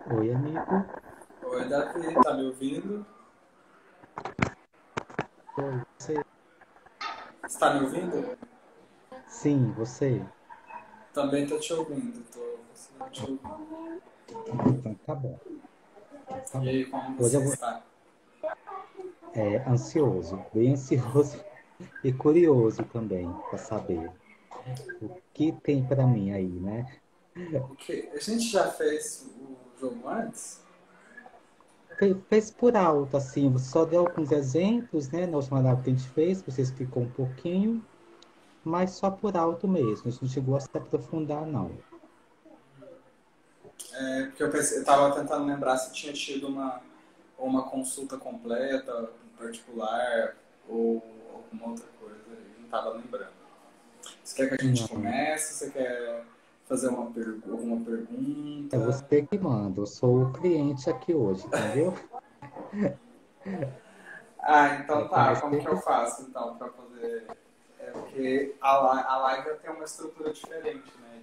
Oi, amigo. Oi, Davi, tá me ouvindo? Oi, você? Você tá me ouvindo? Sim, você. Também tô te ouvindo, tô conseguindo te ouvir. Então tá bom, tá E bom. aí, como Hoje eu você vou está? ansioso, bem ansioso e curioso também para saber o que tem para mim aí, né? O que? A gente já fez o jogo antes? Fez por alto, assim, você só deu alguns exemplos, né? Na última live que a gente fez, você explicou um pouquinho, mas só por alto mesmo. A gente não chegou a se aprofundar, não. É, porque eu tava tentando lembrar se tinha tido uma consulta completa, em particular, ou alguma outra coisa. Eu não tava lembrando. Você quer que a gente Não, comece? Você quer fazer alguma é pergunta? você que manda. Eu sou o cliente aqui hoje, entendeu? Ah, É então com tá. Como você que eu que faço então para poder. É porque a live tem uma estrutura diferente, né?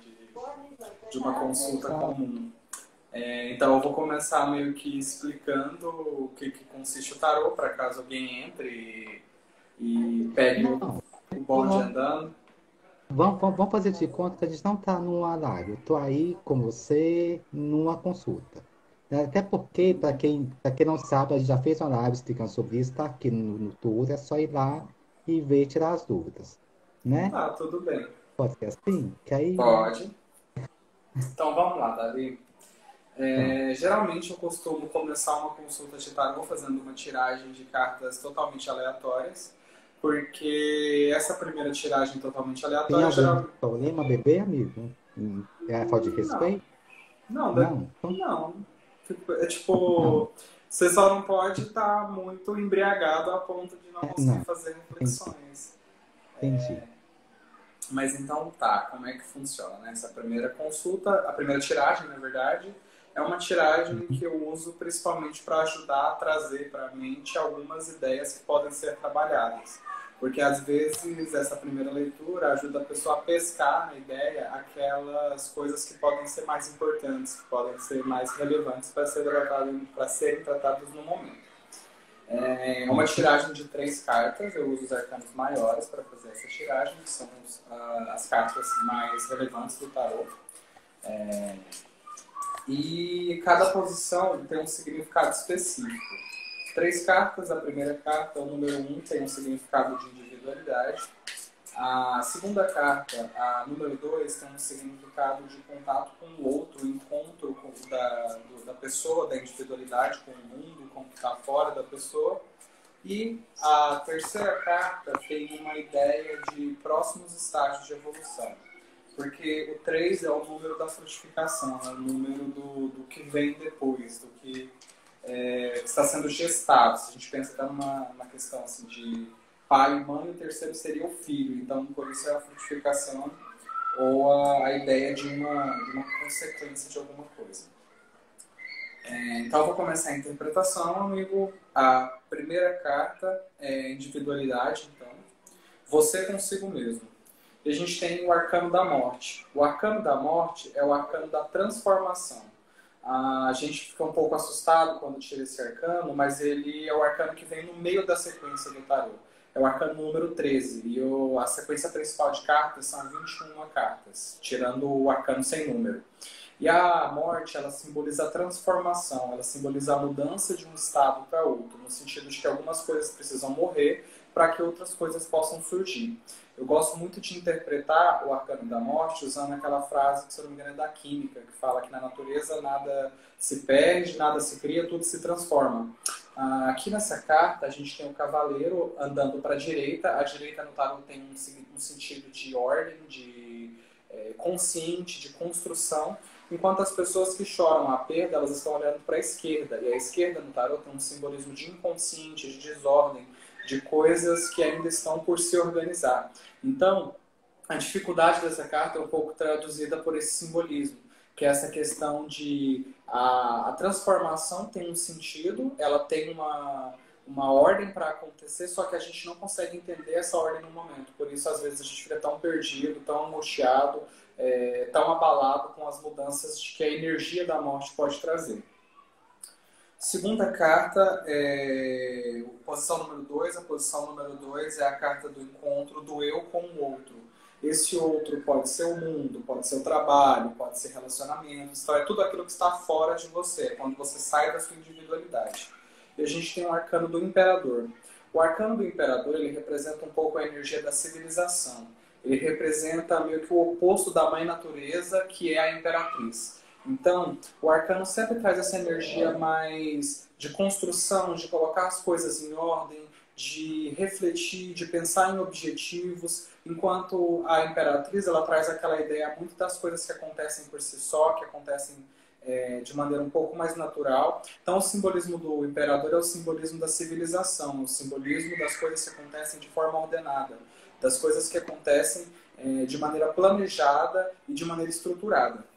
De uma consulta tá. comum. Então eu vou começar meio que explicando o que consiste o tarô, para caso alguém entre e pegue Não, o bonde vamos, andando. vamos fazer de conta que a gente não está numa live. Eu estou aí com você numa consulta. Até porque, para quem não sabe, a gente já fez uma live explicando sobre isso, está aqui no tour, é só ir lá e ver e tirar as dúvidas. Né? Tá, tudo bem. Pode ser assim? Que aí, Pode. Então vamos lá, Davi. vamos. Geralmente eu costumo começar uma consulta de tarô fazendo uma tiragem de cartas totalmente aleatórias, porque essa primeira tiragem totalmente Tem aleatória algum geralmente. problema, bebê, amigo? É falta de Não, respeito? não, Não? Então, não. É não. tipo, você só não pode estar muito embriagado a ponto de não conseguir Não. fazer Entendi. reflexões. Entendi. Mas então tá, como é que funciona, né? Essa primeira consulta, a primeira tiragem, na verdade, é uma tiragem Uhum. que eu uso principalmente para ajudar a trazer para a mente algumas ideias que podem ser trabalhadas. Porque às vezes essa primeira leitura ajuda a pessoa a pescar na ideia aquelas coisas que podem ser mais importantes, que podem ser mais relevantes para serem tratadas no momento. É uma Uhum. tiragem de 3 cartas, eu uso os arcanos maiores para fazer essa tiragem, que são as cartas mais relevantes do tarô. E cada posição tem um significado específico. 3 cartas, a primeira carta, o número 1, tem um significado de individualidade. A segunda carta, a número 2, tem um significado de contato com o outro, encontro da pessoa, da individualidade com o mundo, com o que está fora da pessoa. E a terceira carta tem uma ideia de próximos estágios de evolução. Porque o 3 é o número da frutificação, é o número do que vem depois, do que está sendo gestado. Se a gente pensa até numa questão assim, de pai e mãe, o terceiro seria o filho. Então, por isso é a frutificação ou a ideia de uma consequência de alguma coisa. Então, eu vou começar a interpretação, amigo. A primeira carta é individualidade, então. Você consigo mesmo. E a gente tem o arcano da morte. O arcano da morte é o arcano da transformação. A gente fica um pouco assustado quando tira esse arcano, mas ele é o arcano que vem no meio da sequência do tarô. É o arcano número 13. E a sequência principal de cartas são 21 cartas, tirando o arcano sem número. E a morte, ela simboliza a transformação, ela simboliza a mudança de um estado para outro, no sentido de que algumas coisas precisam morrer para que outras coisas possam surgir. Eu gosto muito de interpretar o arcano da morte usando aquela frase que, se eu não me engano, é da química, que fala que na natureza nada se perde, nada se cria, tudo se transforma. Aqui nessa carta, a gente tem o cavaleiro andando para a direita no tarot tem um sentido de ordem, de consciente, de construção, enquanto as pessoas que choram a perda, elas estão olhando para a esquerda, e a esquerda no tarot tem um simbolismo de inconsciente, de desordem, de coisas que ainda estão por se organizar. Então, a dificuldade dessa carta é um pouco traduzida por esse simbolismo, que é essa questão de a transformação tem um sentido, ela tem uma ordem para acontecer, só que a gente não consegue entender essa ordem no momento. Por isso, às vezes, a gente fica tão perdido, tão angustiado, tão abalado com as mudanças que a energia da morte pode trazer. Segunda carta é posição número 2. A posição número 2 é a carta do encontro do eu com o outro. Esse outro pode ser o mundo, pode ser o trabalho, pode ser relacionamentos. Então é tudo aquilo que está fora de você, quando você sai da sua individualidade. E a gente tem o arcano do imperador. O arcano do imperador, ele representa um pouco a energia da civilização. Ele representa meio que o oposto da mãe natureza, que é a imperatriz. Então, o arcano sempre traz essa energia mais de construção, de colocar as coisas em ordem, de refletir, de pensar em objetivos, enquanto a imperatriz ela traz aquela ideia muito das coisas que acontecem por si só, que acontecem de maneira um pouco mais natural. Então, o simbolismo do imperador é o simbolismo da civilização, o simbolismo das coisas que acontecem de forma ordenada, das coisas que acontecem de maneira planejada e de maneira estruturada.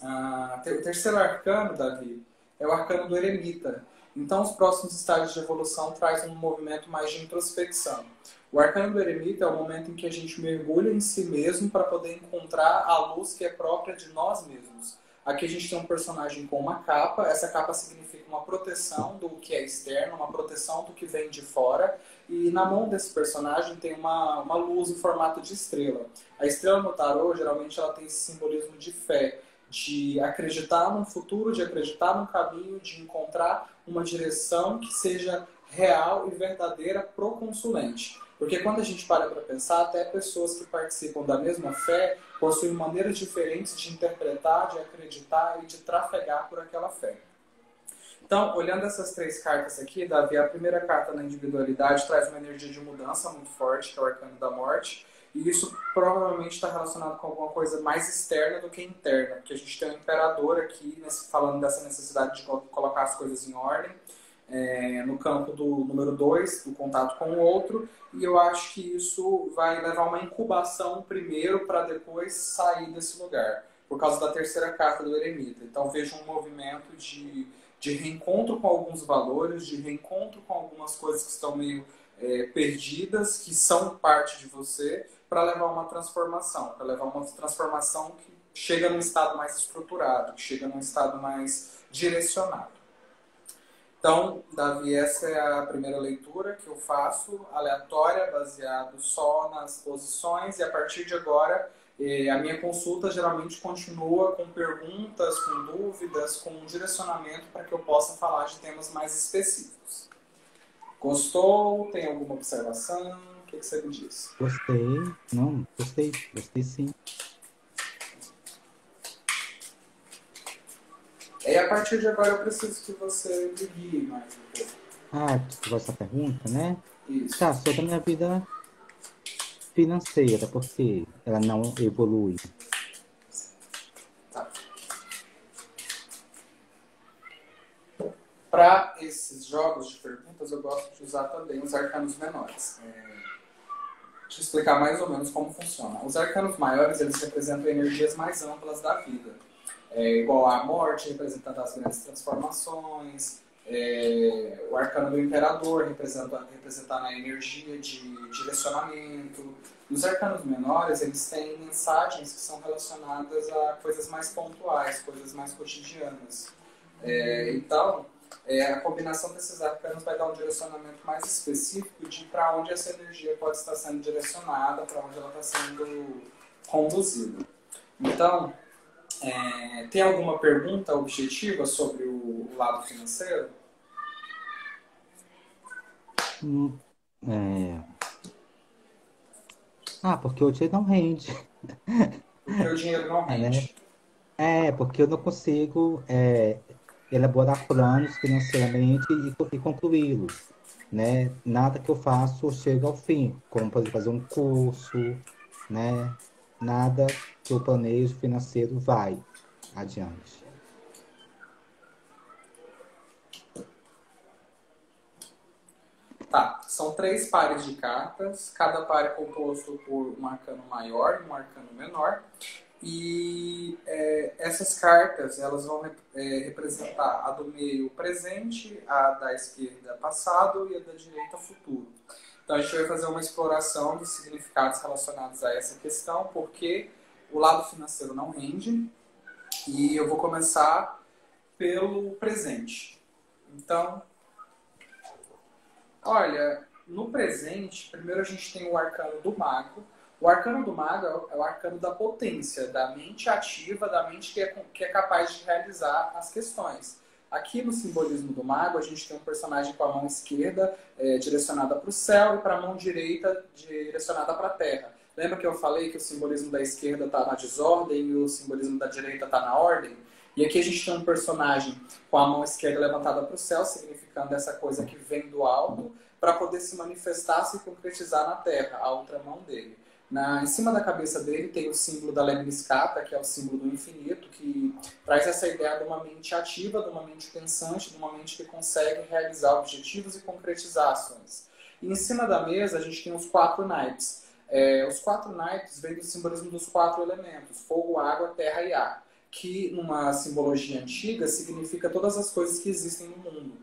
O terceiro arcano, Davi, é o arcano do eremita. Então, os próximos estágios de evolução trazem um movimento mais de introspecção. O arcano do eremita é o momento em que a gente mergulha em si mesmo para poder encontrar a luz que é própria de nós mesmos. Aqui a gente tem um personagem com uma capa. Essa capa significa uma proteção do que é externo, uma proteção do que vem de fora. E na mão desse personagem tem uma luz em formato de estrela. A estrela no tarô, geralmente, ela tem esse simbolismo de fé, de acreditar no futuro, de acreditar no caminho, de encontrar uma direção que seja real e verdadeira pro consulente. Porque quando a gente para pensar, até pessoas que participam da mesma fé possuem maneiras diferentes de interpretar, de acreditar e de trafegar por aquela fé. Então, olhando essas três cartas aqui, Davi, a primeira carta na individualidade traz uma energia de mudança muito forte, que é o arcano da morte. E isso provavelmente está relacionado com alguma coisa mais externa do que interna, porque a gente tem um imperador aqui falando dessa necessidade de colocar as coisas em ordem, no campo do número 2, do contato com o outro, e eu acho que isso vai levar uma incubação primeiro para depois sair desse lugar, por causa da terceira carta do eremita. Então vejo um movimento de reencontro com alguns valores, de reencontro com algumas coisas que estão meio perdidas, que são parte de você, para levar uma transformação, que chega num estado mais estruturado, que chega num estado mais direcionado. Então, Davi, essa é a primeira leitura que eu faço, aleatória, baseado só nas posições, e a partir de agora a minha consulta geralmente continua com perguntas, com dúvidas, com um direcionamento para que eu possa falar de temas mais específicos. Gostou? Tem alguma observação? O que você me diz? Gostei. Não, gostei. Gostei sim. E a partir de agora eu preciso que você me guie mais um pouco. Tu gosta dessa pergunta, né? Isso. Tá, sobre a minha vida financeira, porque ela não evolui. Tá. Para esses jogos de perguntas, eu gosto de usar também os arcanos menores. Deixa eu explicar mais ou menos como funciona. Os arcanos maiores, eles representam energias mais amplas da vida. Igual a morte, representando as grandes transformações, o arcano do imperador, representando a energia de direcionamento. Os arcanos menores, eles têm mensagens que são relacionadas a coisas mais pontuais, coisas mais cotidianas. Então, a combinação desses arcanos vai dar um direcionamento mais específico de para onde essa energia pode estar sendo direcionada, para onde ela está sendo conduzida. Então, tem alguma pergunta objetiva sobre o lado financeiro? Porque o dinheiro não rende. Porque o dinheiro não rende. Porque eu não consigo elaborar planos financeiramente e concluí-los, né? Nada que eu faço chega ao fim, como, por exemplo, fazer um curso, né? Nada que eu planejo financeiro vai adiante. Tá, são 3 pares de cartas, cada par é composto por um arcano maior e um arcano menor. E essas cartas elas vão representar a do meio presente, a da esquerda passado e a da direita futuro. Então a gente vai fazer uma exploração dos significados relacionados a essa questão, porque o lado financeiro não rende. E eu vou começar pelo presente. Então, olha, no presente, primeiro a gente tem o arcano do mago. O arcano do mago é o arcano da potência, da mente ativa, da mente que é capaz de realizar as questões. Aqui no simbolismo do mago, a gente tem um personagem com a mão esquerda direcionada para o céu e para a mão direita direcionada para a terra. Lembra que eu falei que o simbolismo da esquerda está na desordem e o simbolismo da direita está na ordem? E aqui a gente tem um personagem com a mão esquerda levantada para o céu, significando essa coisa que vem do alto, para poder se manifestar, se concretizar na terra, a outra mão dele. Em cima da cabeça dele tem o símbolo da Lemniscata, que é o símbolo do infinito, que traz essa ideia de uma mente ativa, de uma mente pensante, de uma mente que consegue realizar objetivos e concretizar ações. E em cima da mesa a gente tem os 4 naipes. Os 4 naipes vêm do simbolismo dos 4 elementos, fogo, água, terra e ar, que numa simbologia antiga significa todas as coisas que existem no mundo.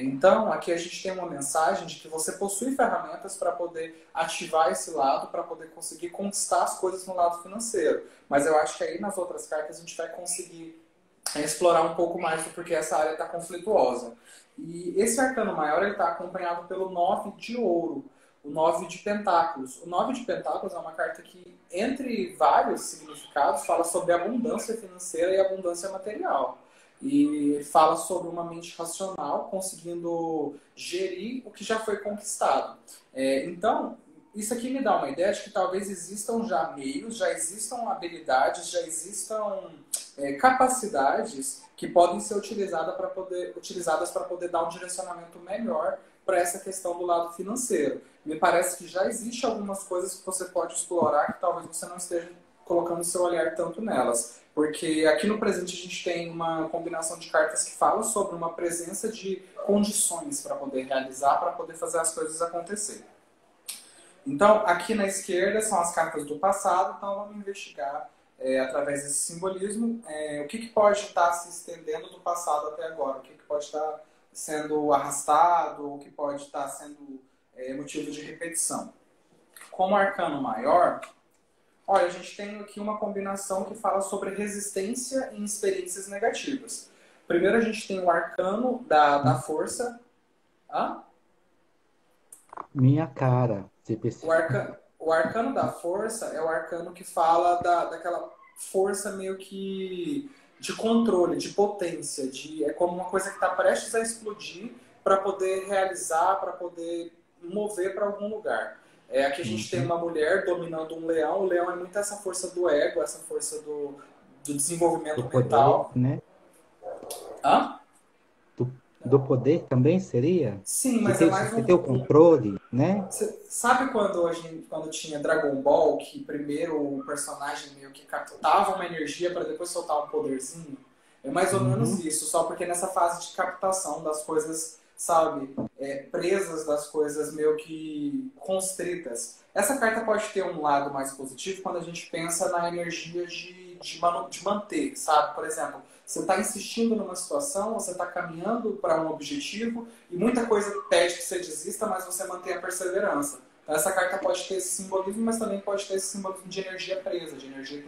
Então, aqui a gente tem uma mensagem de que você possui ferramentas para poder ativar esse lado, para poder conseguir conquistar as coisas no lado financeiro. Mas eu acho que aí nas outras cartas a gente vai conseguir explorar um pouco mais, porque essa área está conflituosa. E esse arcano maior está acompanhado pelo 9 de ouro, o 9 de pentáculos. O 9 de pentáculos é uma carta que, entre vários significados, fala sobre abundância financeira e abundância material. E fala sobre uma mente racional conseguindo gerir o que já foi conquistado. Então, isso aqui me dá uma ideia de que talvez existam já meios, já existam habilidades, já existam capacidades que podem ser utilizadas para poder dar um direcionamento melhor para essa questão do lado financeiro. Me parece que já existe algumas coisas que você pode explorar que talvez você não esteja colocando seu olhar tanto nelas. Porque aqui no presente a gente tem uma combinação de cartas que fala sobre uma presença de condições para poder realizar, para poder fazer as coisas acontecer. Então, aqui na esquerda são as cartas do passado, então vamos investigar através desse simbolismo o que pode estar se estendendo do passado até agora, o que pode estar sendo arrastado, o que pode estar sendo motivo de repetição. Como arcano maior, olha, a gente tem aqui uma combinação que fala sobre resistência em experiências negativas. Primeiro a gente tem o arcano da força. Hã? Minha cara. O arcano da força é o arcano que fala daquela força meio que de controle, de potência. É como uma coisa que está prestes a explodir para poder realizar, para poder mover para algum lugar. Aqui a gente tem uma mulher dominando um leão. O leão é muito essa força do ego, essa força do desenvolvimento mental. Poder, né? Hã? Do poder também seria? Sim, mas é mais de ter o controle, né? Sabe quando tinha Dragon Ball, que primeiro o personagem meio que captava uma energia para depois soltar um poderzinho? É mais ou menos isso, só porque nessa fase de captação das coisas, sabe, presas, das coisas meio que constritas. Essa carta pode ter um lado mais positivo quando a gente pensa na energia de manter, sabe? Por exemplo, você está insistindo numa situação, você está caminhando para um objetivo e muita coisa pede que você desista, mas você mantém a perseverança. Então essa carta pode ter esse simbolismo, mas também pode ter esse simbolismo de energia presa, de energia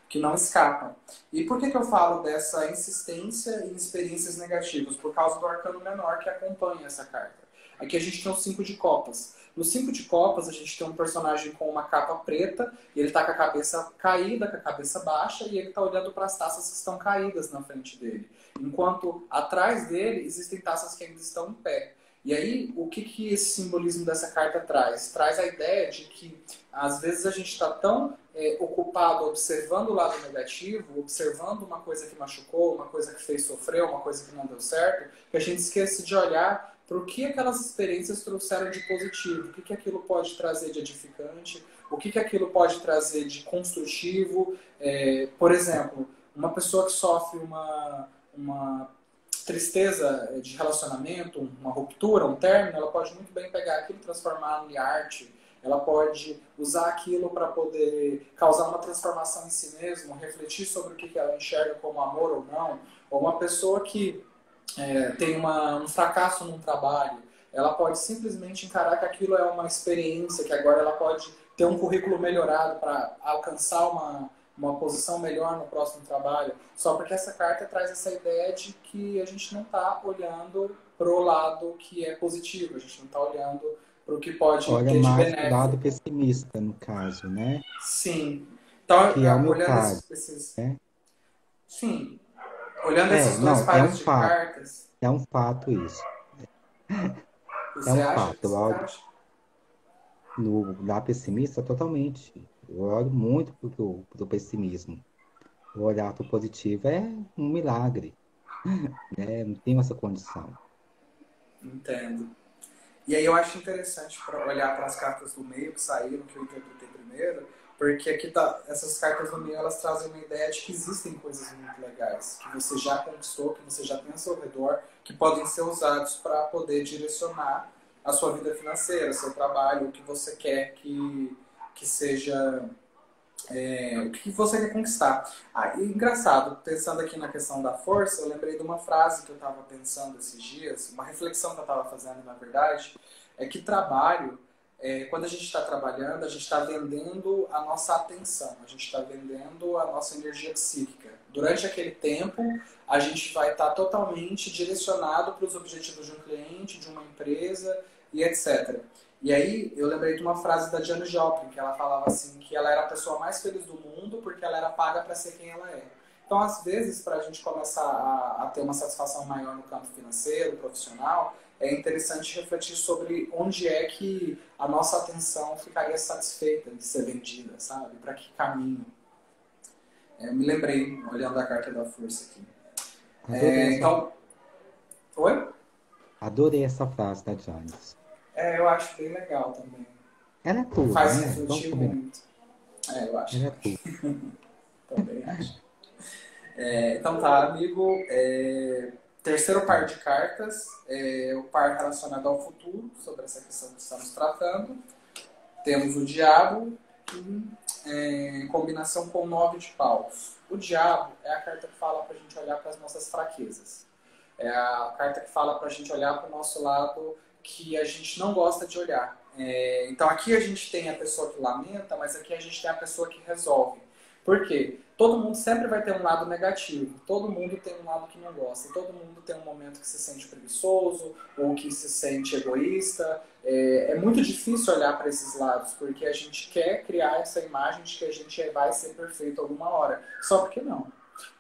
que não escapa. E por que eu falo dessa insistência em experiências negativas? Por causa do arcano menor que acompanha essa carta. Aqui a gente tem o 5 de copas. No 5 de copas, a gente tem um personagem com uma capa preta, e ele está com a cabeça caída, com a cabeça baixa, e ele está olhando para as taças que estão caídas na frente dele. Enquanto atrás dele existem taças que ainda estão em pé. E aí, o que esse simbolismo dessa carta traz? Traz a ideia de que, às vezes, a gente está tão ocupado observando o lado negativo, observando uma coisa que machucou, uma coisa que fez sofrer, uma coisa que não deu certo, que a gente esquece de olhar para o que aquelas experiências trouxeram de positivo, o que aquilo pode trazer de edificante, o que aquilo pode trazer de construtivo. Por exemplo, uma pessoa que sofre uma tristeza de relacionamento, uma ruptura, um término, ela pode muito bem pegar aquilo e transformar em arte. Ela pode usar aquilo para poder causar uma transformação em si mesma, refletir sobre o que ela enxerga como amor ou não. Ou uma pessoa que tem um fracasso num trabalho, ela pode simplesmente encarar que aquilo é uma experiência, que agora ela pode ter um currículo melhorado para alcançar uma posição melhor no próximo trabalho, só porque essa carta traz essa ideia de que a gente não está olhando para o lado que é positivo, a gente não está olhando para o que pode Olha ter de mais pro lado benéfico. pessimista, no caso, né? Sim. Então, Que é o meu olhando caso, esses. né? Sim. Olhando esses dois Não, pares de cartas, é um fato isso. É você um acha que fato. Eu se olho encaixa? no lado pessimista totalmente. Eu olho muito pro pessimismo. O olhar pro positivo é um milagre, né? Não tenho essa condição. Entendo. E aí eu acho interessante para olhar para as cartas do meio que saíram, que eu interpretei primeiro, porque aqui tá, essas cartas do meio elas trazem uma ideia de que existem coisas muito legais, que você já conquistou, que você já tem ao seu redor, que podem ser usados para poder direcionar a sua vida financeira, seu trabalho, o que você quer que seja o que você quer conquistar. Ah, e engraçado, pensando aqui na questão da força, eu lembrei de uma frase que eu estava pensando esses dias, uma reflexão que eu estava fazendo, na verdade, é que trabalho, quando a gente está trabalhando, a gente está vendendo a nossa atenção, a gente está vendendo a nossa energia psíquica. Durante aquele tempo, a gente vai estar totalmente direcionado para os objetivos de um cliente, de uma empresa e etc. E aí eu lembrei de uma frase da Janis Joplin, que ela falava assim, que ela era a pessoa mais feliz do mundo porque ela era paga para ser quem ela é. Então, às vezes, para a gente começar a ter uma satisfação maior no campo financeiro, profissional, é interessante refletir sobre onde é que a nossa atenção ficaria satisfeita de ser vendida, sabe? Para que caminho? Me lembrei, olhando a carta da força aqui. Adorei essa, Então, oi? adorei essa frase da Janice. Eu acho bem legal também. Ela é tudo, Faz né? Vamos refletir combinar. muito. Eu acho Ela é tudo. também acho. Então tá, amigo. Terceiro par de cartas, o par relacionado ao futuro, sobre essa questão que estamos tratando. Temos o diabo em combinação com o nove de paus. O diabo é a carta que fala para a gente olhar para as nossas fraquezas. É a carta que fala para a gente olhar para o nosso lado que a gente não gosta de olhar. Então aqui a gente tem a pessoa que lamenta, mas aqui a gente tem a pessoa que resolve. Por quê? Todo mundo sempre vai ter um lado negativo, todo mundo tem um lado que não gosta, todo mundo tem um momento que se sente preguiçoso ou que se sente egoísta. É muito difícil olhar para esses lados, porque a gente quer criar essa imagem de que a gente vai ser perfeito alguma hora, só porque não.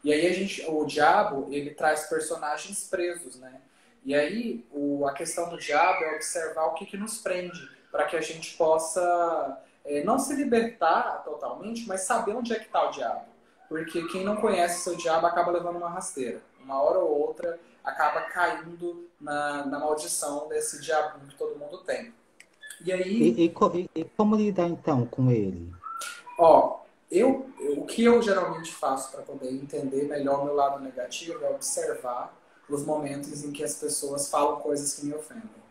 E aí o diabo, ele traz personagens presos, né? E aí a questão do diabo é observar o que nos prende, para que a gente possa não se libertar totalmente, mas saber onde é que está o diabo. Porque quem não conhece seu diabo acaba levando uma rasteira. Uma hora ou outra acaba caindo na maldição desse diabo que todo mundo tem. E aí, E como lidar então com ele? ó, o que eu geralmente faço para poder entender melhor o meu lado negativo é observar os momentos em que as pessoas falam coisas que me ofendem.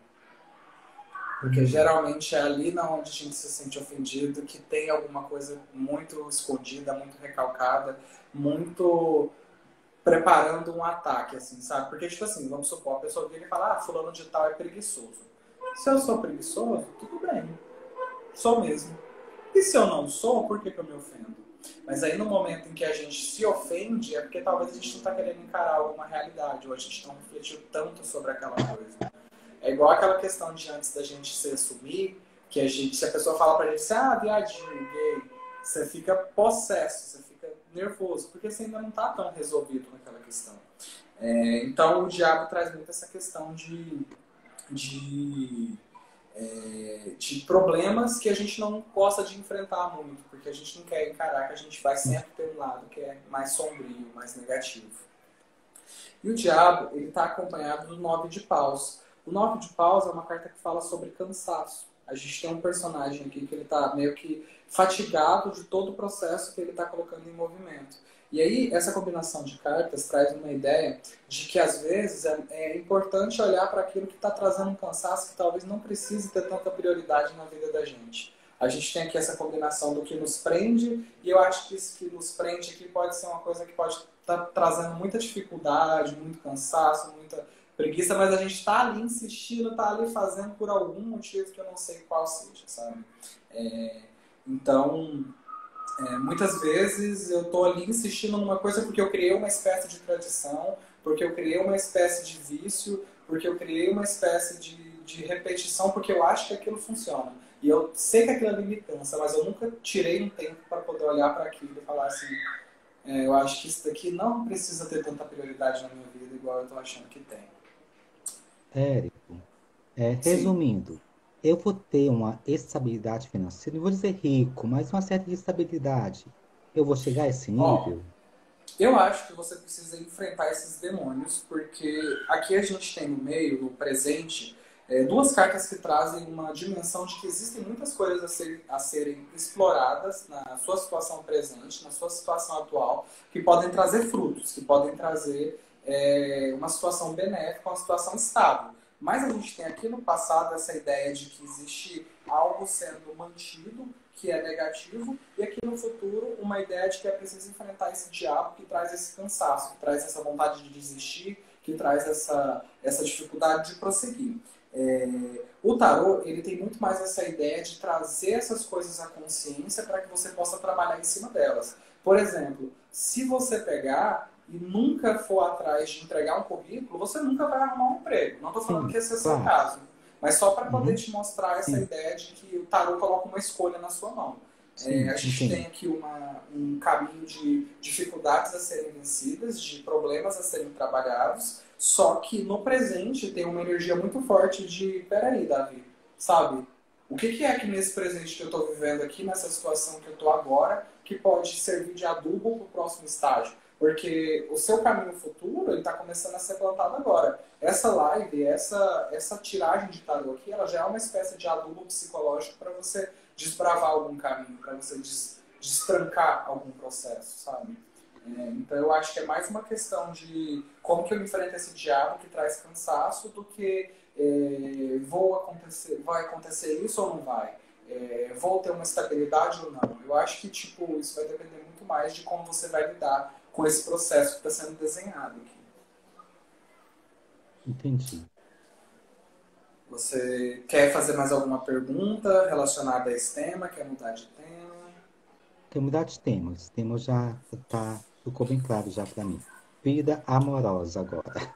Porque geralmente é ali na onde a gente se sente ofendido que tem alguma coisa muito escondida, muito recalcada, muito preparando um ataque, assim, sabe? Porque, tipo assim, vamos supor, a pessoa vira e fala, fulano de tal é preguiçoso. Se eu sou preguiçoso, tudo bem. Sou mesmo. E se eu não sou, por que eu me ofendo? Mas aí no momento em que a gente se ofende, é porque talvez a gente não está querendo encarar alguma realidade, ou a gente não refletiu tanto sobre aquela coisa. É igual aquela questão de antes da gente se assumir, que se a pessoa fala pra gente assim, viadinho, gay, você fica possesso, você fica nervoso, porque você ainda não tá tão resolvido naquela questão. Então o diabo traz muito essa questão de de problemas que a gente não gosta de enfrentar muito, porque a gente não quer encarar que a gente vai sempre ter um lado que é mais sombrio, mais negativo. E o diabo, ele está acompanhado do nove de paus. O nove de paus é uma carta que fala sobre cansaço. A gente tem um personagem aqui que ele está meio que fatigado de todo o processo que ele está colocando em movimento. E aí, essa combinação de cartas traz uma ideia de que, às vezes, é importante olhar para aquilo que está trazendo um cansaço que talvez não precise ter tanta prioridade na vida da gente. A gente tem aqui essa combinação do que nos prende, e eu acho que isso que nos prende aqui pode ser uma coisa que pode estar trazendo muita dificuldade, muito cansaço, muita preguiça, mas a gente está ali insistindo, está ali fazendo por algum motivo que eu não sei qual seja, sabe? Então, Muitas vezes eu estou ali insistindo numa coisa porque eu criei uma espécie de tradição, porque eu criei uma espécie de vício, porque eu criei uma espécie de repetição, porque eu acho que aquilo funciona. E eu sei que aquilo ali me cansa, mas eu nunca tirei um tempo para poder olhar para aquilo e falar assim, eu acho que isso daqui não precisa ter tanta prioridade na minha vida igual eu estou achando que tem. Érico, Sim. resumindo, eu vou ter uma estabilidade financeira, não vou dizer rico, mas uma certa estabilidade. Eu vou chegar a esse Ó, nível? eu acho que você precisa enfrentar esses demônios, porque aqui a gente tem no meio, no presente, duas cartas que trazem uma dimensão de que existem muitas coisas a serem exploradas na sua situação presente, na sua situação atual, que podem trazer frutos, que podem trazer uma situação benéfica, uma situação estável. Mas a gente tem aqui no passado essa ideia de que existe algo sendo mantido que é negativo, e aqui no futuro uma ideia de que é preciso enfrentar esse diabo que traz esse cansaço, que traz essa vontade de desistir, que traz essa dificuldade de prosseguir. O tarô ele tem muito mais essa ideia de trazer essas coisas à consciência para que você possa trabalhar em cima delas. Por exemplo, se você pegar e nunca for atrás de entregar um currículo, você nunca vai arrumar um emprego. Não estou falando Sim, que esse é o seu claro. caso, mas só para poder Uhum, te mostrar essa sim, ideia de que o tarô coloca uma escolha na sua mão. sim, A gente tem entendo. aqui um caminho de dificuldades a serem vencidas, de problemas a serem trabalhados, só que no presente tem uma energia muito forte de, peraí, Davi, sabe? O que é que nesse presente que eu estou vivendo aqui, nessa situação que eu estou agora, que pode servir de adubo para o próximo estágio? Porque o seu caminho futuro ele está começando a ser plantado agora. Essa live, essa tiragem de tarô aqui, ela já é uma espécie de adubo psicológico para você desbravar algum caminho, para você destrancar algum processo, sabe? Então eu acho que é mais uma questão de como que eu enfrento esse diabo que traz cansaço do que vai acontecer isso ou não vai? Vou ter uma estabilidade ou não? Eu acho que tipo, isso vai depender muito mais de como você vai lidar com esse processo que está sendo desenhado aqui. Entendi. Você quer fazer mais alguma pergunta relacionada a esse tema? Quer mudar de tema? Quero mudar de tema. Esse tema já ficou bem claro já para mim. Vida amorosa agora.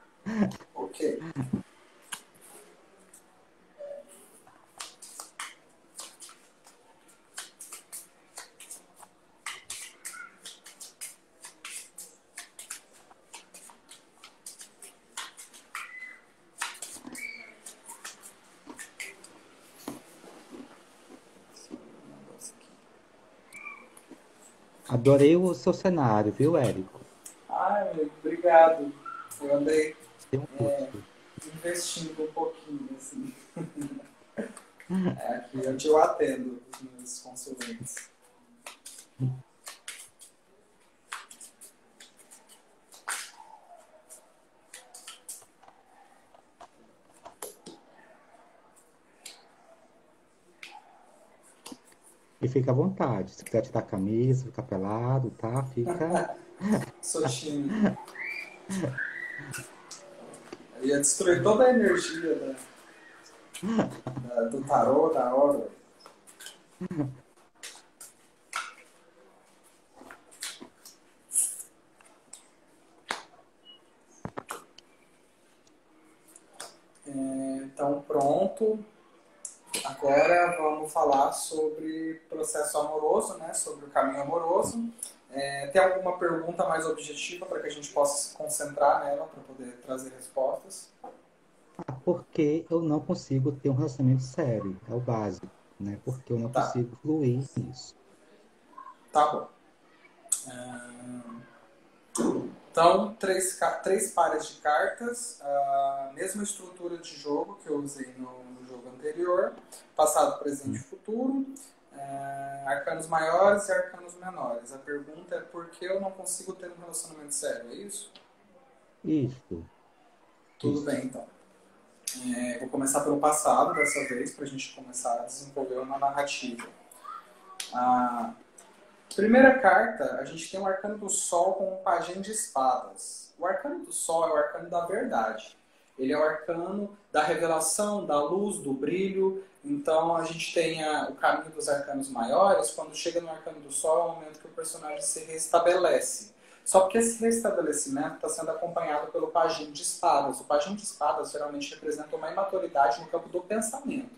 Ok. Adorei o seu cenário, viu, Érico? Ai, amigo, obrigado. Eu andei Tem um curso. investindo um pouquinho, assim. Aqui eu atendo os meus consulentes. E fica à vontade. Se quiser tirar a camisa, ficar pelado, tá? Fica. Sou tímido. Eu ia destruir toda a energia do tarô, da obra. Então, pronto. Agora vamos falar sobre processo amoroso, né? Sobre o caminho amoroso. Tem alguma pergunta mais objetiva para que a gente possa se concentrar nela para poder trazer respostas? Porque eu não consigo ter um relacionamento sério. É o básico, né? Porque eu não Tá, consigo fluir nisso. tá bom. Então, três pares de cartas, a mesma estrutura de jogo que eu usei no jogo anterior, passado, presente e futuro, arcanos maiores e arcanos menores. A pergunta é por que eu não consigo ter um relacionamento sério, é isso? Isso, Tudo isso. bem, então. Vou começar pelo passado dessa vez, para a gente começar a desenvolver uma narrativa. A primeira carta, a gente tem o arcano do Sol com um pajem de espadas. O arcano do Sol é o arcano da verdade. Ele é o arcano da revelação, da luz, do brilho. Então a gente tem o caminho dos arcanos maiores, quando chega no arcano do Sol, é o momento que o personagem se restabelece. Só que esse restabelecimento está sendo acompanhado pelo pajem de espadas. O pajem de espadas geralmente representa uma imaturidade no campo do pensamento.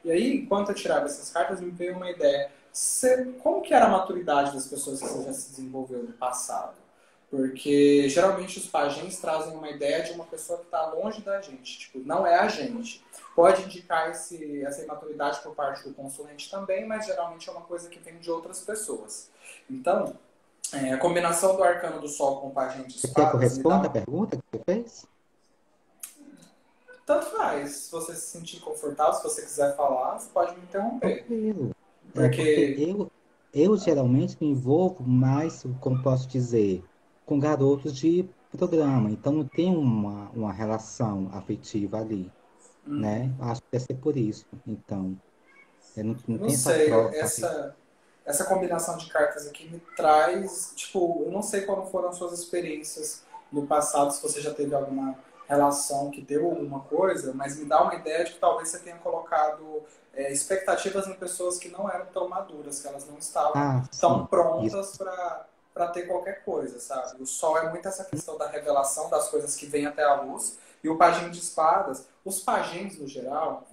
E aí, enquanto eu tirava essas cartas, me veio uma ideia. Como que era a maturidade das pessoas que você já se desenvolveu no passado? Porque geralmente os pajens trazem uma ideia de uma pessoa que está longe da gente, tipo, não é a gente. Pode indicar essa imaturidade por parte do consulente também, mas geralmente é uma coisa que vem de outras pessoas. Então, a combinação do arcano do Sol com o pajem de Você quer que eu espadas me dá responda a pergunta que você fez? Tanto faz. Se você se sentir confortável, se você quiser falar, você pode me interromper. Tranquilo. É porque Porque eu geralmente me envolvo mais, como posso dizer, com garotos de programa. Então não tem uma relação afetiva ali, né? Acho que deve ser por isso. Então, não eu não tem essa sei, troca afetiva. essa combinação de cartas aqui me traz, tipo, eu não sei como foram as suas experiências no passado, se você já teve alguma relação que deu alguma coisa, mas me dá uma ideia de que talvez você tenha colocado expectativas em pessoas que não eram tão maduras, que elas não estavam Ah, tão sim. Isso. prontas para ter qualquer coisa, sabe? O Sol é muito essa questão da revelação das coisas que vêm até a luz, e o pajem de espadas, os pajens no geral,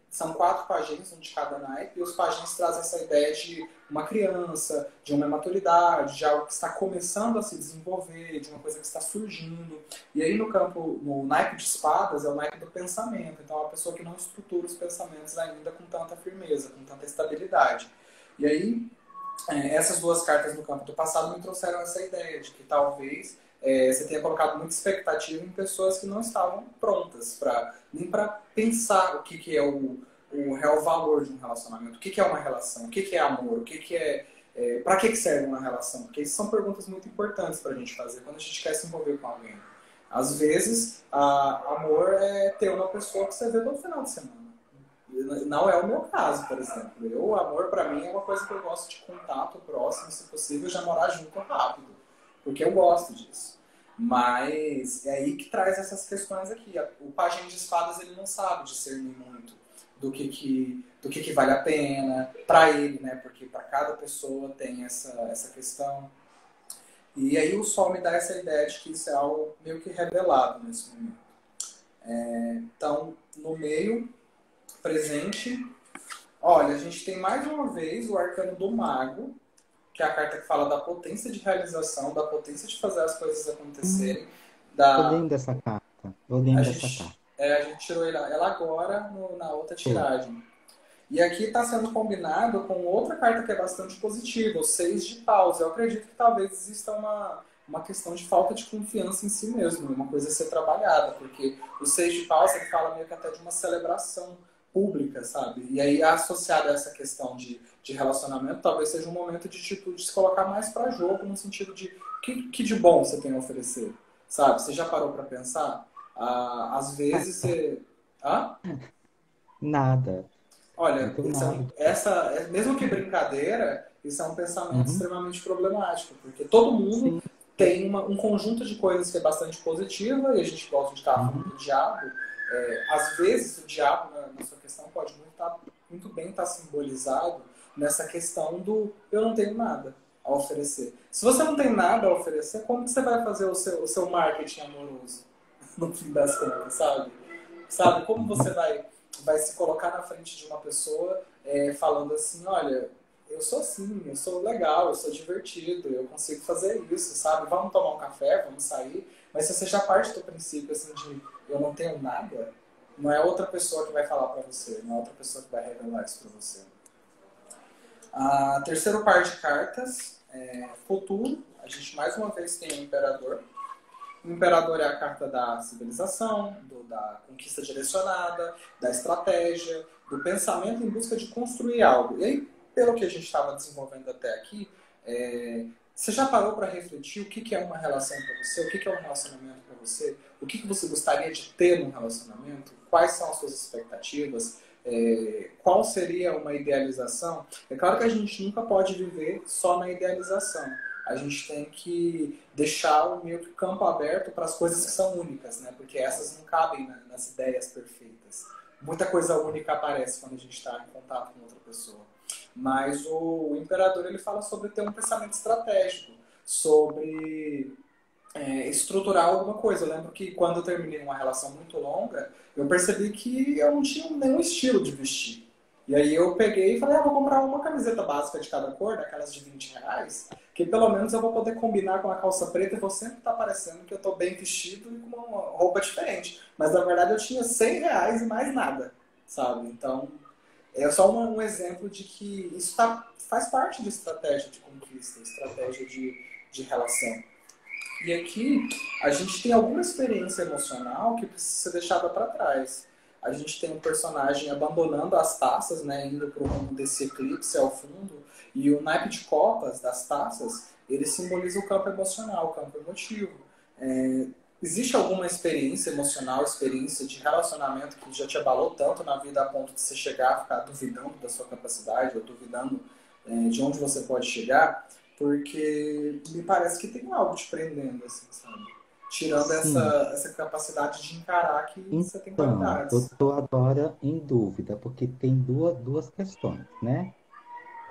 são 4 pajens, um de cada naipe, e os pajens trazem essa ideia de uma criança, de uma maturidade, de algo que está começando a se desenvolver, de uma coisa que está surgindo. E aí no naipe de espadas, é o naipe do pensamento. Então é uma pessoa que não estrutura os pensamentos ainda com tanta firmeza, com tanta estabilidade. E aí, essas duas cartas no campo do passado me trouxeram essa ideia de que talvez você tenha colocado muita expectativa em pessoas que não estavam prontas nem para pensar o que é o real valor de um relacionamento, o que é uma relação, o que é amor, o que para que serve uma relação? Porque isso são perguntas muito importantes para a gente fazer quando a gente quer se envolver com alguém. Às vezes, amor é ter uma pessoa que você vê todo final de semana. Não é o meu caso, por exemplo. O amor, para mim, é uma coisa que eu gosto de contato próximo, se possível, já morar junto rápido. Porque eu gosto disso. Mas é aí que traz essas questões aqui. O pajem de espadas, ele não sabe discernir muito do que vale a pena para ele, né? Porque para cada pessoa tem essa questão. E aí o Sol me dá essa ideia de que isso é algo meio que revelado nesse momento. Então, no meio presente, olha, a gente tem mais uma vez o arcano do Mago, que é a carta que fala da potência de realização, da potência de fazer as coisas acontecerem. Eu Da, lembro dessa carta. Eu a, lembro dessa carta. gente, a gente tirou ela agora na outra Foi. tiragem. E aqui está sendo combinado com outra carta que é bastante positiva, o 6 de paus. Eu acredito que talvez exista uma questão de falta de confiança em si mesmo, uma coisa a ser trabalhada, porque o 6 de paus ele fala meio que até de uma celebração pública, sabe? E aí, associado a essa questão de relacionamento, talvez seja um momento de se colocar mais para jogo, no sentido de que de bom você tem a oferecer, sabe? Você já parou para pensar? Às vezes você... Hã? Nada. Não Olha, tenho nada. mesmo que brincadeira, isso é um pensamento Uhum. extremamente problemático, porque todo mundo Sim. tem um conjunto de coisas que é bastante positiva, e a gente gosta de estar falando Uhum. do diabo. Às vezes, o diabo, na sua questão, pode muito bem estar simbolizado nessa questão do eu não tenho nada a oferecer. Se você não tem nada a oferecer, como que você vai fazer o seu marketing amoroso, no fim das contas, sabe? Sabe? Como você vai se colocar na frente de uma pessoa falando assim, olha, eu sou assim, eu sou legal, eu sou divertido, eu consigo fazer isso, sabe? Vamos tomar um café, vamos sair. Mas se você já parte do princípio assim de eu não tenho nada, não é outra pessoa que vai falar para você, não é outra pessoa que vai revelar isso para você. A terceiro par de cartas, futuro, a gente mais uma vez tem o Imperador. O Imperador é a carta da civilização, da conquista direcionada, da estratégia, do pensamento em busca de construir algo. E aí, pelo que a gente estava desenvolvendo até aqui, você já parou para refletir o que é uma relação para você? O que é um relacionamento para você? O que você gostaria de ter num relacionamento? Quais são as suas expectativas? Qual seria uma idealização? É claro que a gente nunca pode viver só na idealização. A gente tem que deixar o meio que campo aberto para as coisas que são únicas, né? Porque essas não cabem nas ideias perfeitas. muita coisa única aparece quando a gente está em contato com outra pessoa. Mas o imperador ele fala sobre ter um pensamento estratégico, sobre estruturar alguma coisa. Eu lembro que quando eu terminei uma relação muito longa, eu percebi que eu não tinha nenhum estilo de vestir. E aí eu peguei e falei, vou comprar uma camiseta básica de cada cor, daquelas de R$ 20, que pelo menos eu vou poder combinar com a calça preta e vou sempre estar parecendo que eu estou bem vestido e com uma roupa diferente. Mas na verdade eu tinha R$ 100 e mais nada, sabe? Então é só um exemplo de que isso faz parte de estratégia de conquista, estratégia de relação. E aqui a gente tem alguma experiência emocional que precisa ser deixada para trás. A gente tem um personagem abandonando as taças, né, indo para o rumo desse eclipse ao fundo, e o naipe de copas das taças, ele simboliza o campo emocional, o campo emotivo. Existe alguma experiência emocional, experiência de relacionamento que já te abalou tanto na vida a ponto de você chegar a ficar duvidando da sua capacidade ou duvidando de onde você pode chegar? Porque me parece que tem algo te prendendo, assim, sabe? Tirando Sim. essa capacidade de encarar que você tem Então, eu qualidades. estou agora em dúvida, porque tem duas questões, né?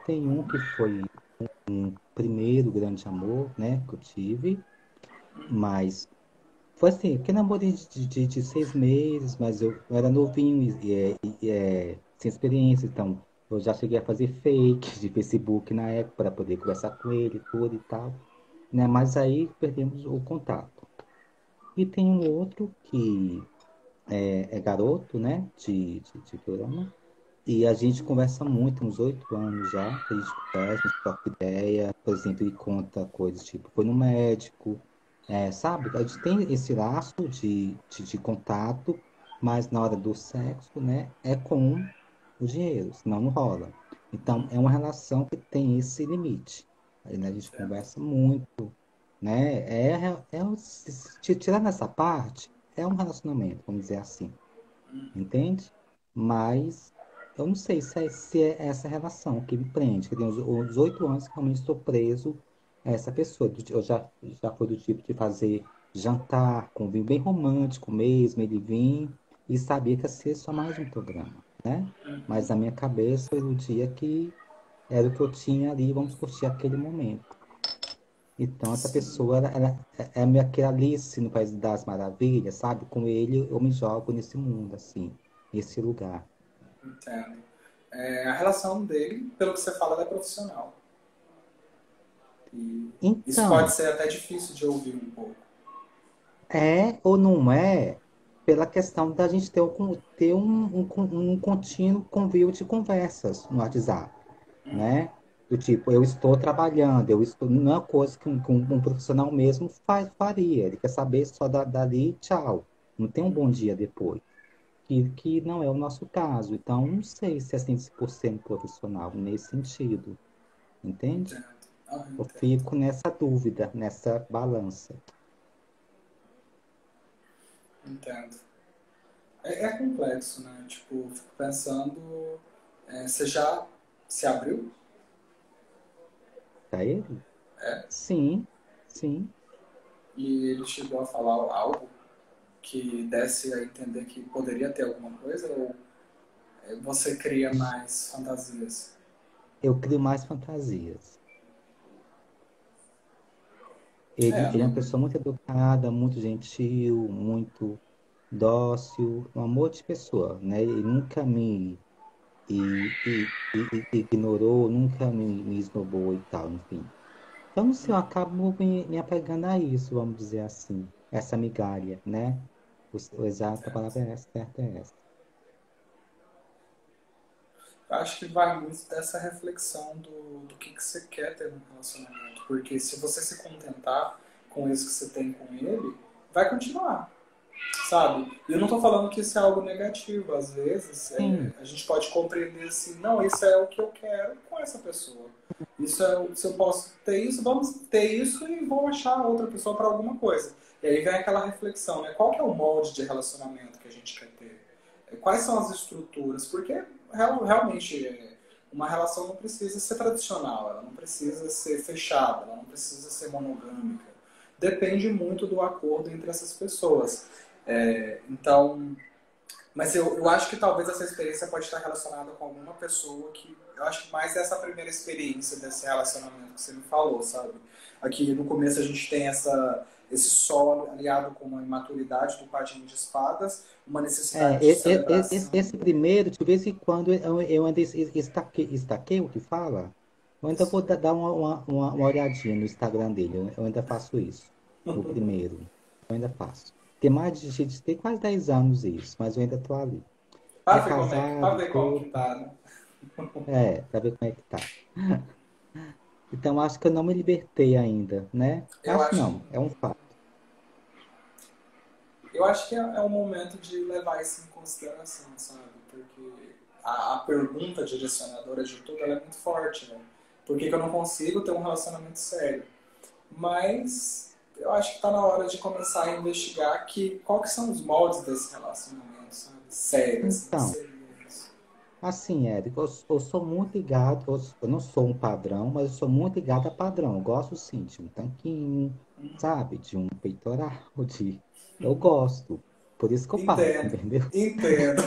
Tem um que foi um primeiro grande amor, né, que eu tive, mas foi assim, porque namorei de 6 meses, mas eu era novinho sem experiência, então eu já cheguei a fazer fake de Facebook na época para poder conversar com ele, tudo e tal, né? Mas aí perdemos o contato. E tem um outro que é garoto, né, de programa, e a gente conversa muito, uns 8 anos já, a gente conversa, a gente troca ideia, por exemplo, ele conta coisas tipo, foi no médico, sabe? A gente tem esse laço de contato, mas na hora do sexo, né, é com o dinheiro, senão não rola. Então, é uma relação que tem esse limite. Aí, né, a gente Certo? conversa muito, né? Se tirar nessa parte, é um relacionamento, vamos dizer assim, entende? Mas eu não sei se é essa relação que me prende, que tem uns 8 anos que realmente estou preso a essa pessoa. Eu já fui do tipo de fazer jantar com vinho bem romântico mesmo, ele vinha e sabia que ia ser só mais um programa, né? Mas na minha cabeça foi o dia que era o que eu tinha ali, vamos curtir aquele momento. Então, essa Sim, pessoa, ela é meio que Alice no País das Maravilhas, sabe? Com ele, eu me jogo nesse mundo, assim, nesse lugar. entendo. A relação dele, pelo que você fala, ela é profissional. E isso pode Então, ser até difícil de ouvir um pouco. é ou não é pela questão da gente ter um contínuo convívio de conversas no WhatsApp, né? Do tipo, eu estou trabalhando, eu estou, não é uma coisa que um profissional mesmo faria. Ele quer saber só dali, tchau. Não tem um bom dia depois. Que não é o nosso caso. Então, não sei se é 100% profissional nesse sentido, entende? Entendo. Ah, Eu entendo. fico nessa dúvida, nessa balança. Entendo. É complexo, né? Tipo, eu fico pensando, você já se abriu? Para ele? É? Sim, sim. E ele chegou a falar algo que desse a entender que poderia ter alguma coisa? Ou você cria mais fantasias? Eu crio mais fantasias. Ele é uma Não. pessoa muito educada, muito gentil, muito dócil, um amor de pessoa, né? Ele nunca me ignorou, nunca me esnobou e tal, enfim. Então, não sei, eu acabo me apegando a isso, vamos dizer assim, essa migalha, né? O exato, a Certo. palavra é essa, certa é essa. Eu acho que vai muito dessa reflexão do que você quer ter no relacionamento. Porque se você se contentar com isso que você tem com ele, vai continuar. Sabe? E eu não tô falando que isso é algo negativo. Às vezes Sim, a gente pode compreender assim, não, isso é o que eu quero com essa pessoa. Isso é, se eu posso ter isso, vamos ter isso e vou achar outra pessoa para alguma coisa. E aí vem aquela reflexão, né? Qual que é o molde de relacionamento que a gente quer ter? Quais são as estruturas? Porque realmente uma relação não precisa ser tradicional, ela não precisa ser fechada, ela não precisa ser monogâmica. Depende muito do acordo entre essas pessoas. Então, Mas eu acho que talvez essa experiência pode estar relacionada com alguma pessoa que... Eu acho que mais essa primeira experiência desse relacionamento que você me falou, sabe? Aqui no começo a gente tem esse solo aliado com uma imaturidade do pajem de espadas, uma necessidade de celebração. Esse primeiro, de vez em quando, eu ainda estaquei o que fala? Eu ainda vou dar uma olhadinha no Instagram dele. Eu ainda faço isso. O primeiro. Eu ainda faço. Tem quase 10 anos isso, mas eu ainda tô ali. É Pra casado, ver como que todo. tá, né? Pra ver como é que tá. Então, acho que eu não me libertei ainda, né? Eu Acho acho que não, é um fato. Eu acho que é um momento de levar isso em consideração, sabe? Porque a pergunta direcionadora de tudo ela é muito forte, né? Por que eu não consigo ter um relacionamento sério? Mas eu acho que está na hora de começar a investigar qual que são os moldes desse relacionamento, sabe? Sério, assim, que Então, seria isso. assim, Érico, eu sou muito ligado, eu não sou um padrão, mas eu sou muito ligado a padrão. Eu gosto sim de um tanquinho, sabe? De um peitoral, de... Eu gosto. Por isso que eu falo, Entendo, entendeu? entendo.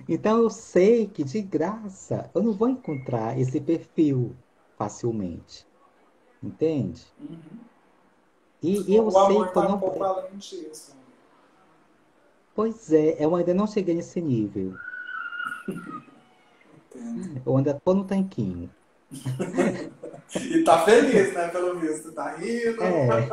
Então eu sei que de graça eu não vou encontrar esse perfil facilmente, entende? E eu O sei amor que eu está um não. pouco além disso. Pois é, eu ainda não cheguei nesse nível. Entendo. Eu ainda tô no tanquinho. E tá feliz, né, pelo visto. Tá rindo. É.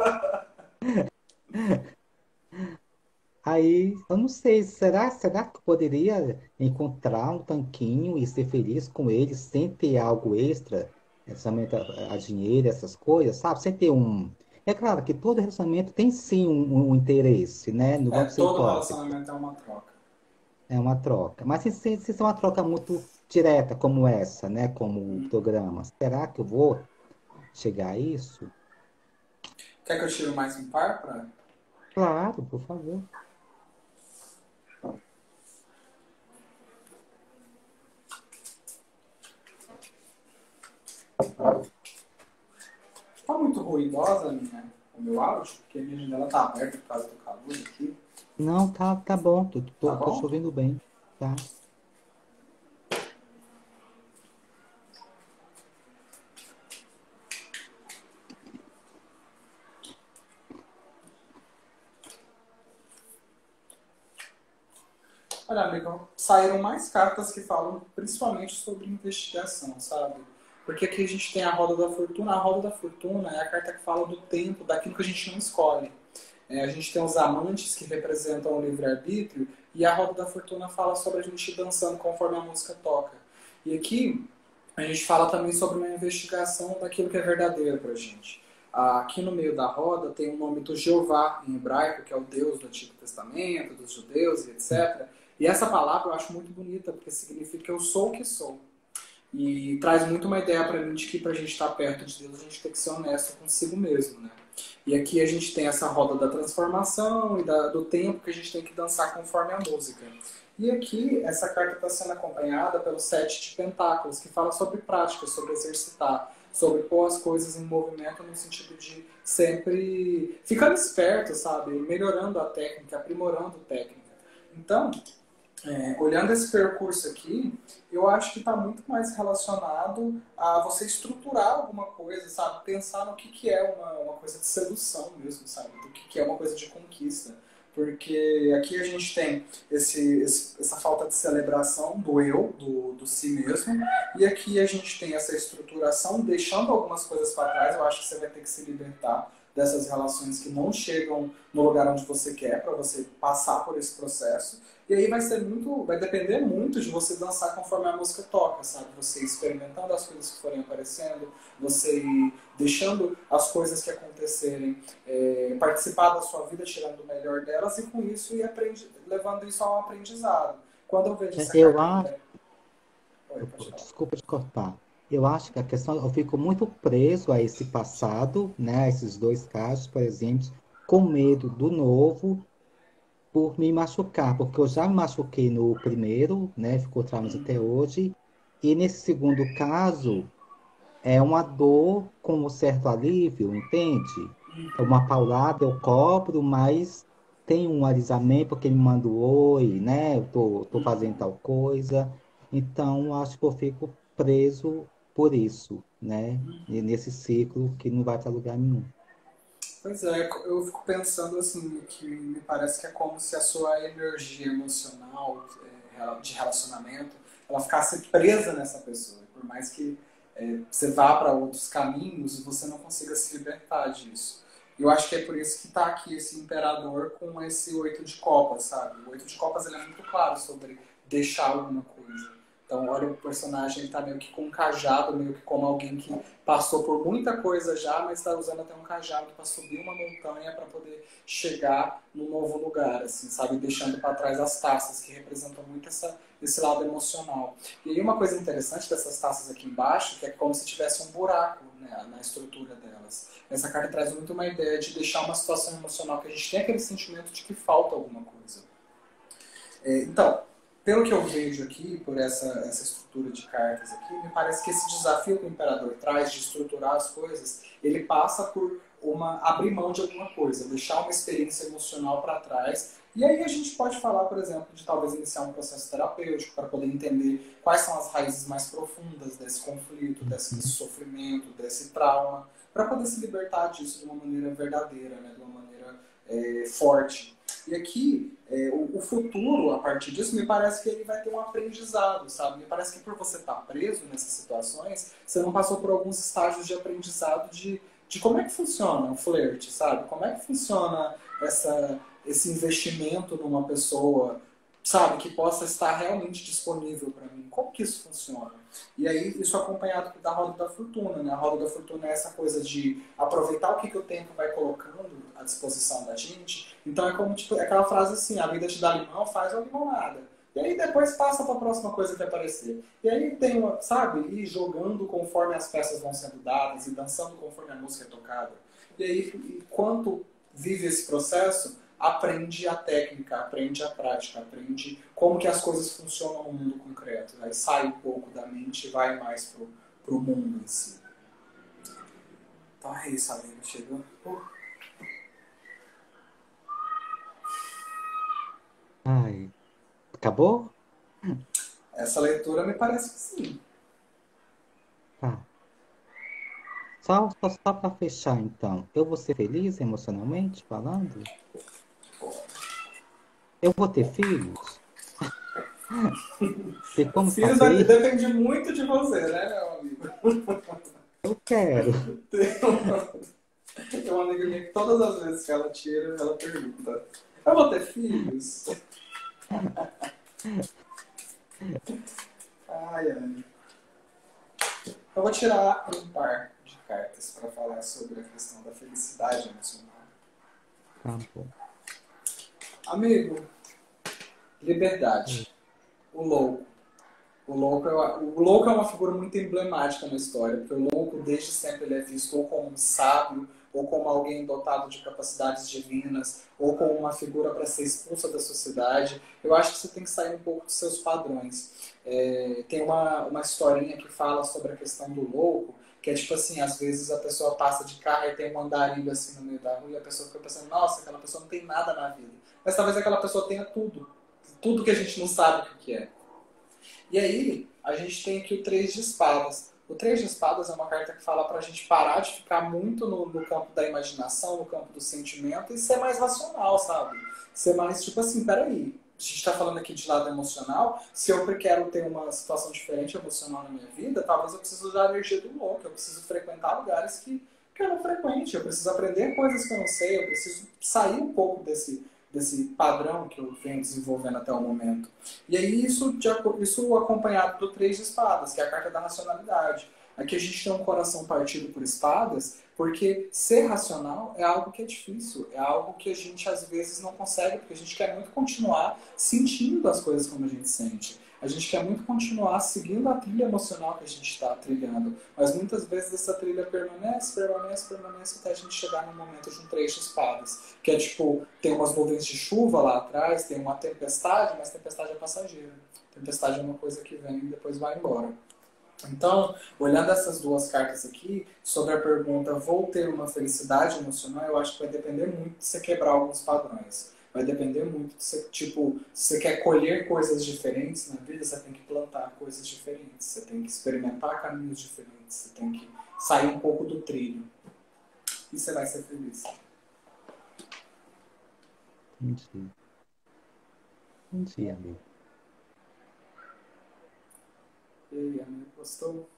Aí, eu não sei, será que eu poderia encontrar um tanquinho e ser feliz com ele sem ter algo extra, relacionamento a dinheiro, essas coisas, sabe? Sem ter um. É claro que todo relacionamento tem sim um interesse, né? Não É, vamos ser todo hipócritas. relacionamento é uma troca. É uma troca. Mas se for uma troca muito direta como essa, né? Como o programa, será que eu vou chegar a isso? Quer que eu tire mais um par pra... Claro, por favor. Tá muito ruidosa o meu áudio, porque a minha janela tá aberta por causa do calor aqui. Não, tá bom, Tá tô bom? chovendo bem, tá? Olha, amigo, saíram mais cartas que falam principalmente sobre investigação, sabe? Porque aqui a gente tem a Roda da Fortuna. A Roda da Fortuna é a carta que fala do tempo, daquilo que a gente não escolhe. A gente tem os amantes que representam o livre-arbítrio e a Roda da Fortuna fala sobre a gente ir dançando conforme a música toca. E aqui a gente fala também sobre uma investigação daquilo que é verdadeiro pra gente. Aqui no meio da roda tem o nome do Jeová em hebraico, que é o Deus do Antigo Testamento, dos judeus e etc. E essa palavra eu acho muito bonita, porque significa eu sou o que sou. E traz muito uma ideia para mim de que para a gente estar perto de Deus, a gente tem que ser honesto consigo mesmo, né? E aqui a gente tem essa roda da transformação e do tempo que a gente tem que dançar conforme a música. E aqui essa carta está sendo acompanhada pelo sete de pentáculos, que fala sobre prática, sobre exercitar, sobre pôr as coisas em movimento no sentido de sempre ficando esperto, sabe? Melhorando a técnica, aprimorando a técnica. Então, olhando esse percurso aqui, eu acho que está muito mais relacionado a você estruturar alguma coisa, sabe? Pensar no que é uma coisa de sedução mesmo, sabe? Do que é uma coisa de conquista. Porque aqui a gente tem essa falta de celebração do eu, do si mesmo, e aqui a gente tem essa estruturação, deixando algumas coisas para trás. Eu acho que você vai ter que se libertar dessas relações que não chegam no lugar onde você quer, para você passar por esse processo. E aí vai depender muito de você dançar conforme a música toca, sabe? Você ir experimentando as coisas que forem aparecendo, você ir deixando as coisas que acontecerem, participar da sua vida, tirando o melhor delas, e com isso levando isso a um aprendizado. Quando eu vejo essa Eu carta aqui... acho, Oi, pode falar. desculpa te cortar. Eu acho que a questão, eu fico muito preso a esse passado, né? A esses dois casos, por exemplo, com medo do novo por me machucar, porque eu já me machuquei no primeiro, né? Ficou traumas até hoje. E nesse segundo caso, é uma dor com um certo alívio, entende? É uma paulada, eu cobro, mas tem um alisamento porque ele manda o oi, né? Eu tô fazendo tal coisa. Então, acho que eu fico preso por isso, né? E nesse ciclo que não vai para lugar nenhum. Pois é, eu fico pensando assim, que me parece que é como se a sua energia emocional de relacionamento, ela ficasse presa nessa pessoa. Por mais que você vá para outros caminhos, você não consiga se libertar disso. Eu acho que é por isso que está aqui esse imperador com esse oito de copas, sabe? O oito de copas ele é muito claro sobre deixar alguma coisa. Então, olha, o personagem ele tá meio que com um cajado, meio que como alguém que passou por muita coisa já, mas está usando até um cajado para subir uma montanha para poder chegar no novo lugar, assim, sabe? Deixando para trás as taças, que representam muito esse lado emocional. E aí uma coisa interessante dessas taças aqui embaixo, que é como se tivesse um buraco, né, na estrutura delas. Essa carta traz muito uma ideia de deixar uma situação emocional que a gente tem aquele sentimento de que falta alguma coisa. Então, pelo que eu vejo aqui, por essa estrutura de cartas aqui, me parece que esse desafio que o Imperador traz de estruturar as coisas, ele passa por abrir mão de alguma coisa, deixar uma experiência emocional para trás. E aí a gente pode falar, por exemplo, de talvez iniciar um processo terapêutico para poder entender quais são as raízes mais profundas desse conflito, desse sofrimento, desse trauma, para poder se libertar disso de uma maneira verdadeira, né? De uma maneira forte. E aqui, o futuro, a partir disso, me parece que ele vai ter um aprendizado, sabe? Me parece que por você estar preso nessas situações, você não passou por alguns estágios de aprendizado de como é que funciona o flerte, sabe? Como é que funciona esse investimento numa pessoa, sabe? Que possa estar realmente disponível para mim. Como que isso funciona? E aí, isso acompanhado da roda da fortuna, né? A roda da fortuna é essa coisa de aproveitar o que o tempo vai colocando à disposição da gente. Então, é como tipo, aquela frase assim, a vida te dá limão, faz uma limonada. E aí depois passa para a próxima coisa que aparecer. E aí tem uma, sabe, ir jogando conforme as peças vão sendo dadas e dançando conforme a música é tocada. E aí, enquanto vive esse processo, aprende a técnica, aprende a prática, aprende como que as coisas funcionam no mundo concreto. Aí sai um pouco da mente e vai mais pro mundo em si. Então é isso, amigo. Chegou. Ai, acabou? Essa leitura me parece que sim. Tá. Só para fechar, então. Eu vou ser feliz emocionalmente falando? Eu vou ter filhos? Tem como Filhos saber isso? depende muito de você, né, meu amigo? Eu quero. Tem uma amiga minha que todas as vezes que ela tira, ela pergunta: eu vou ter filhos? Ai, ai. Eu vou tirar um par de cartas para falar sobre a questão da felicidade emocional. Tá bom. Amigo, liberdade. O louco. O louco é uma figura muito emblemática na história, porque o louco desde sempre ele é visto ou como um sábio, ou como alguém dotado de capacidades divinas, ou como uma figura para ser expulsa da sociedade. Eu acho que você tem que sair um pouco dos seus padrões. Tem uma historinha que fala sobre a questão do louco, que é tipo assim, às vezes a pessoa passa de carro e tem um andarilho assim no meio da rua e a pessoa fica pensando, nossa, aquela pessoa não tem nada na vida. Mas talvez aquela pessoa tenha tudo. Tudo que a gente não sabe o que é. E aí, a gente tem aqui o Três de Espadas. O Três de Espadas é uma carta que fala para a gente parar de ficar muito no campo da imaginação, no campo do sentimento e ser mais racional, sabe? Ser mais tipo assim, peraí, a gente está falando aqui de lado emocional, se eu quero ter uma situação diferente emocional na minha vida, talvez eu preciso usar a energia do louco, eu preciso frequentar lugares que eu não frequente, eu preciso aprender coisas que eu não sei, eu preciso sair um pouco desse padrão que eu venho desenvolvendo até o momento. E aí isso acompanhado do Três de Espadas, que é a carta da racionalidade. Aqui a gente tem um coração partido por espadas, porque ser racional é algo que é difícil, é algo que a gente às vezes não consegue, porque a gente quer muito continuar sentindo as coisas como a gente sente. A gente quer muito continuar seguindo a trilha emocional que a gente está trilhando, mas muitas vezes essa trilha permanece até a gente chegar no momento de um Três de Espadas, que é tipo, tem umas nuvens de chuva lá atrás, tem uma tempestade, mas tempestade é passageira. Tempestade é uma coisa que vem e depois vai embora. Então, olhando essas duas cartas aqui, sobre a pergunta, vou ter uma felicidade emocional, eu acho que vai depender muito de você quebrar alguns padrões. Vai depender muito. Tipo, se você quer colher coisas diferentes na vida, você tem que plantar coisas diferentes. Você tem que experimentar caminhos diferentes. Você tem que sair um pouco do trilho. E você vai ser feliz. Entendi. Entendi, amigo. E aí, amigo, gostou?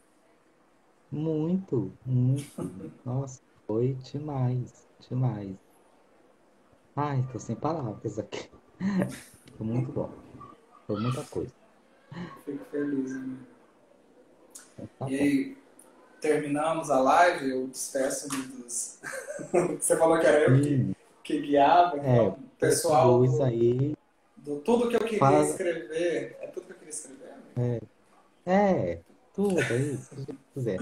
Muito, muito. Nossa, foi demais, demais. Ai, tô sem palavras aqui. Foi muito bom. Foi muita coisa. Fico feliz, amigo. Então, tá E bom. aí, terminamos a live, eu despeço-me dos. Você falou que era eu Sim, que guiava, é, então, você pessoal conduz aí, do tudo que eu queria fala, escrever. É tudo que eu queria escrever, amigo. tudo, é isso, se quiser.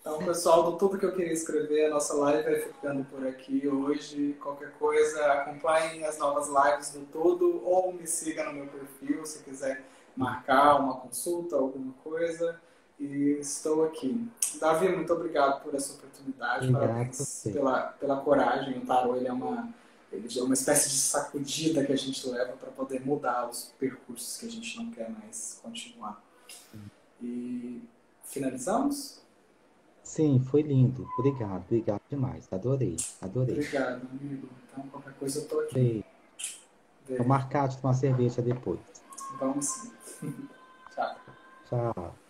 Então, pessoal, do tudo que eu queria escrever, a nossa live vai ficando por aqui hoje. Qualquer coisa, acompanhem as novas lives do Tudo ou me siga no meu perfil se quiser marcar uma consulta, alguma coisa. E estou aqui. Davi, muito obrigado por essa oportunidade. Obrigado a Parabéns você. pela coragem. O tarô ele é uma espécie de sacudida que a gente leva para poder mudar os percursos que a gente não quer mais continuar. E finalizamos? Sim, foi lindo. Obrigado, obrigado demais. Adorei, adorei. Obrigado, amigo. Então, qualquer coisa eu tô aqui. Beijo. Vou Beijo. marcar de tomar cerveja depois. Vamos sim. Tchau. Tchau.